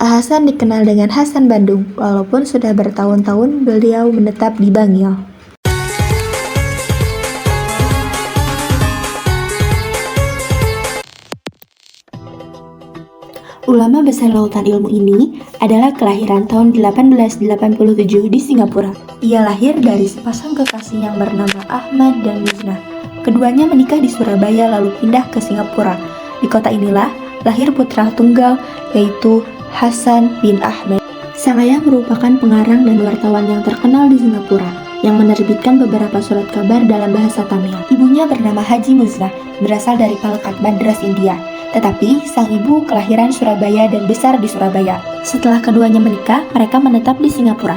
Hasan dikenal dengan Hasan Bandung, walaupun sudah bertahun-tahun beliau menetap di Bangil. Ulama besar lautan ilmu ini adalah kelahiran tahun 1887 di Singapura. Ia lahir dari sepasang kekasih yang bernama Ahmad dan Muznah. Keduanya menikah di Surabaya lalu pindah ke Singapura. Di kota inilah lahir putra tunggal yaitu Hasan bin Ahmed. Sang ayah merupakan pengarang dan wartawan yang terkenal di Singapura yang menerbitkan beberapa surat kabar dalam bahasa Tamil. Ibunya bernama Haji Muznah, berasal dari Palekat Madras, India. Tetapi sang ibu kelahiran Surabaya dan besar di Surabaya. Setelah keduanya menikah, mereka menetap di Singapura.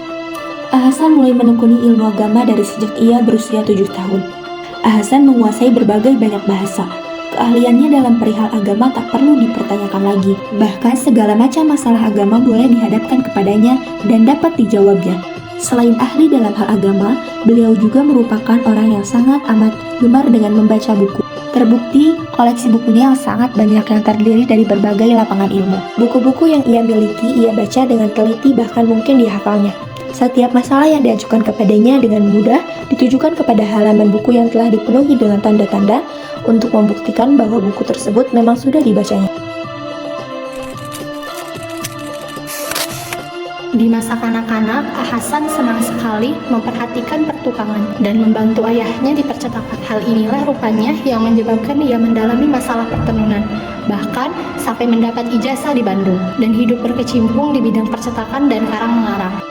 Hasan mulai menekuni ilmu agama dari sejak ia berusia 7 tahun. Hasan menguasai berbagai banyak bahasa. Keahliannya dalam perihal agama tak perlu dipertanyakan lagi. Bahkan segala macam masalah agama boleh dihadapkan kepadanya dan dapat dijawabnya. Selain ahli dalam hal agama, beliau juga merupakan orang yang sangat amat gemar dengan membaca buku. Terbukti, koleksi bukunya yang sangat banyak yang terdiri dari berbagai lapangan ilmu. Buku-buku yang ia miliki, ia baca dengan teliti bahkan mungkin dihafalnya. Setiap masalah yang diajukan kepadanya dengan mudah ditujukan kepada halaman buku yang telah dipenuhi dengan tanda-tanda untuk membuktikan bahwa buku tersebut memang sudah dibacanya. Di masa kanak-kanak, Hasan senang sekali memperhatikan pertukangan dan membantu ayahnya di percetakan. Hal inilah rupanya yang menyebabkan ia mendalami masalah pertenunan, bahkan sampai mendapat ijazah di Bandung dan hidup berkecimpung di bidang percetakan dan karang-mengarang.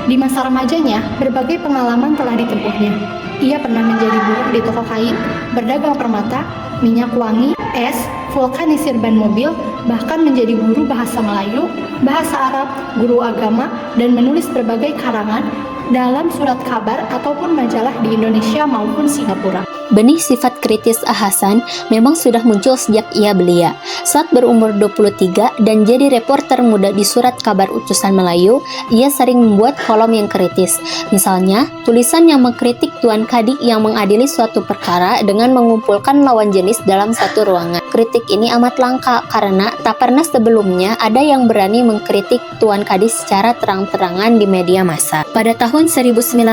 Di masa remajanya, berbagai pengalaman telah ditempuhnya. Ia pernah menjadi buruh di toko kain, berdagang permata, minyak wangi, es, vulkanisir ban mobil, bahkan menjadi guru bahasa Melayu, bahasa Arab, guru agama, dan menulis berbagai karangan dalam surat kabar ataupun majalah di Indonesia maupun Singapura. Benih sifat kritis Hasan memang sudah muncul sejak ia belia. Saat berumur 23 dan jadi reporter muda di surat kabar utusan Melayu, ia sering membuat kolom yang kritis. Misalnya, tulisan yang mengkritik Tuan Kadi yang mengadili suatu perkara dengan mengumpulkan lawan jenis dalam satu ruangan. Kritik ini amat langka karena tak pernah sebelumnya ada yang berani mengkritik Tuan Kadi secara terang-terangan di media massa. Pada tahun 1921,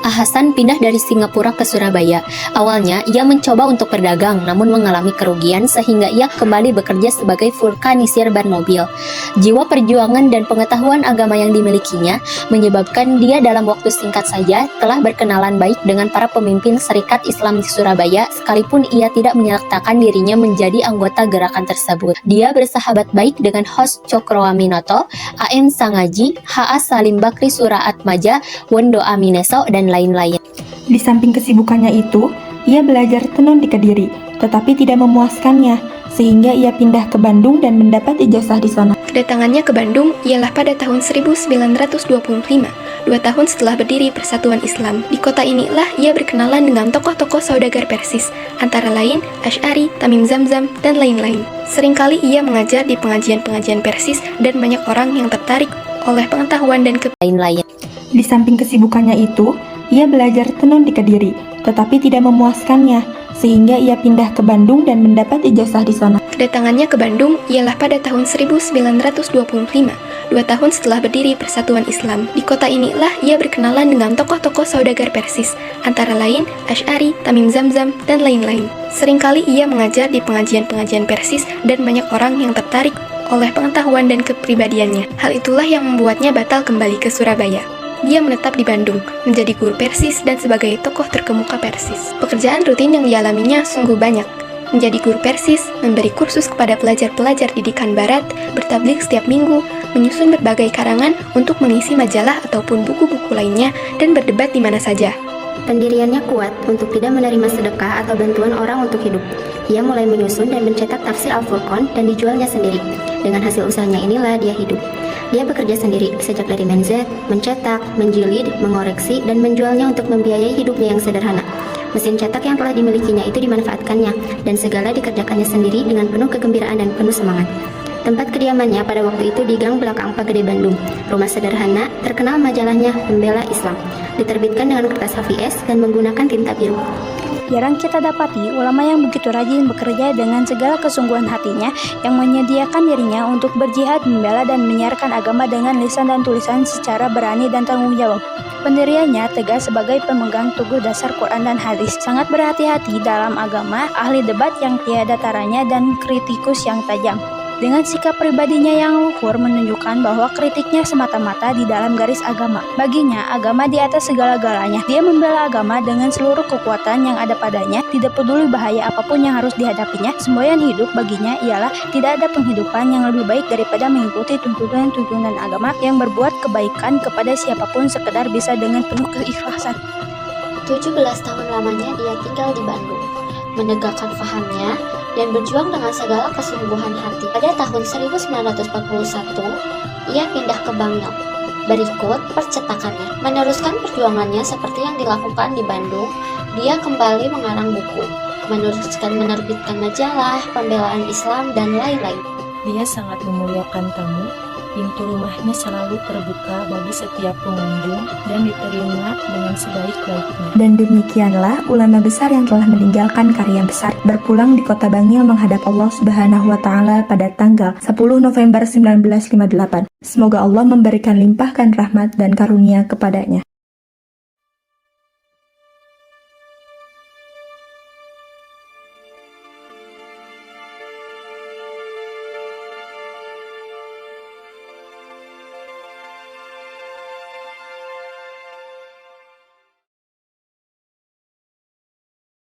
Hasan pindah dari Singapura ke Surabaya. Awalnya, ia mencoba untuk berdagang namun mengalami kerugian sehingga ia kembali bekerja sebagai vulkanisir ban mobil. Jiwa perjuangan dan pengetahuan agama yang dimilikinya menyebabkan dia dalam waktu singkat saja telah berkenalan baik dengan para pemimpin Serikat Islam di Surabaya sekalipun ia tidak menyertakan dirinya menjadi anggota gerakan tersebut. Dia bersahabat baik dengan Hos Cokroaminoto, A.M. Sangaji, H.A. Salim Bakri Suraat Maja, Wondo Amineso, dan lain-lain. Di samping kesibukannya itu, ia belajar tenun di Kediri, tetapi tidak memuaskannya, sehingga ia pindah ke Bandung dan mendapat ijazah di sana. Kedatangannya ke Bandung ialah pada tahun 1925, 2 tahun setelah berdiri Persatuan Islam. Di kota inilah ia berkenalan dengan tokoh-tokoh saudagar Persis, antara lain Asy'ari, Tamim Zamzam, dan lain-lain. Seringkali ia mengajar di pengajian-pengajian Persis dan banyak orang yang tertarik oleh pengetahuan dan lain-lain. Di samping kesibukannya itu, ia belajar tenun di Kediri, tetapi tidak memuaskannya, sehingga ia pindah ke Bandung dan mendapat ijazah di sana. Kedatangannya ke Bandung ialah pada tahun 1925, 2 tahun setelah berdiri Persatuan Islam. Di kota inilah ia berkenalan dengan tokoh-tokoh saudagar Persis, antara lain Asy'ari, Tamim Zamzam, dan lain-lain. Seringkali ia mengajar di pengajian-pengajian Persis dan banyak orang yang tertarik oleh pengetahuan dan kepribadiannya. Hal itulah yang membuatnya batal kembali ke Surabaya. Dia menetap di Bandung, menjadi guru Persis dan sebagai tokoh terkemuka Persis. Pekerjaan rutin yang dialaminya sungguh banyak. Menjadi guru Persis, memberi kursus kepada pelajar-pelajar didikan barat, bertablik setiap minggu, menyusun berbagai karangan untuk mengisi majalah ataupun buku-buku lainnya, dan berdebat di mana saja. Pendiriannya kuat untuk tidak menerima sedekah atau bantuan orang untuk hidup. Ia mulai menyusun dan mencetak tafsir Al-Furqan dan dijualnya sendiri. Dengan hasil usahanya inilah dia hidup. Dia bekerja sendiri, sejak dari menzet, mencetak, menjilid, mengoreksi, dan menjualnya untuk membiayai hidupnya yang sederhana. Mesin cetak yang telah dimilikinya itu dimanfaatkannya, dan segala dikerjakannya sendiri dengan penuh kegembiraan dan penuh semangat. Tempat kediamannya pada waktu itu di Gang Belakang Pagede Bandung. Rumah sederhana, terkenal majalahnya Pembela Islam. Diterbitkan dengan kertas HVS dan menggunakan tinta biru. Jarang kita dapati ulama yang begitu rajin bekerja dengan segala kesungguhan hatinya, yang menyediakan dirinya untuk berjihad, membela dan menyiarkan agama dengan lisan dan tulisan secara berani dan tanggung jawab. Pendiriannya tegas sebagai pemegang teguh dasar Quran dan hadis, sangat berhati-hati dalam agama, ahli debat yang tiada taranya dan kritikus yang tajam. Dengan sikap pribadinya yang luhur menunjukkan bahwa kritiknya semata-mata di dalam garis agama. Baginya, agama di atas segala-galanya. Dia membela agama dengan seluruh kekuatan yang ada padanya, tidak peduli bahaya apapun yang harus dihadapinya. Semboyan hidup baginya ialah tidak ada penghidupan yang lebih baik daripada mengikuti tuntunan-tuntunan agama yang berbuat kebaikan kepada siapapun sekedar bisa dengan penuh keikhlasan. 17 tahun lamanya dia tinggal di Bandung, menegakkan fahamnya dan berjuang dengan segala kesungguhan hati. Pada tahun 1941, ia pindah ke Bangil. Berikut percetakannya. Meneruskan perjuangannya seperti yang dilakukan di Bandung, dia kembali mengarang buku, menerbitkan majalah, pembelaan Islam, dan lain-lain. Dia sangat memuliakan tamu. Pintu rumahnya selalu terbuka bagi setiap pengunjung dan diterima dengan sebaik-baiknya. Dan demikianlah ulama besar yang telah meninggalkan karya besar berpulang di kota Bangil menghadap Allah Subhanahu wa Ta'ala pada tanggal 10 November 1958. Semoga Allah memberikan limpahkan rahmat dan karunia kepadanya.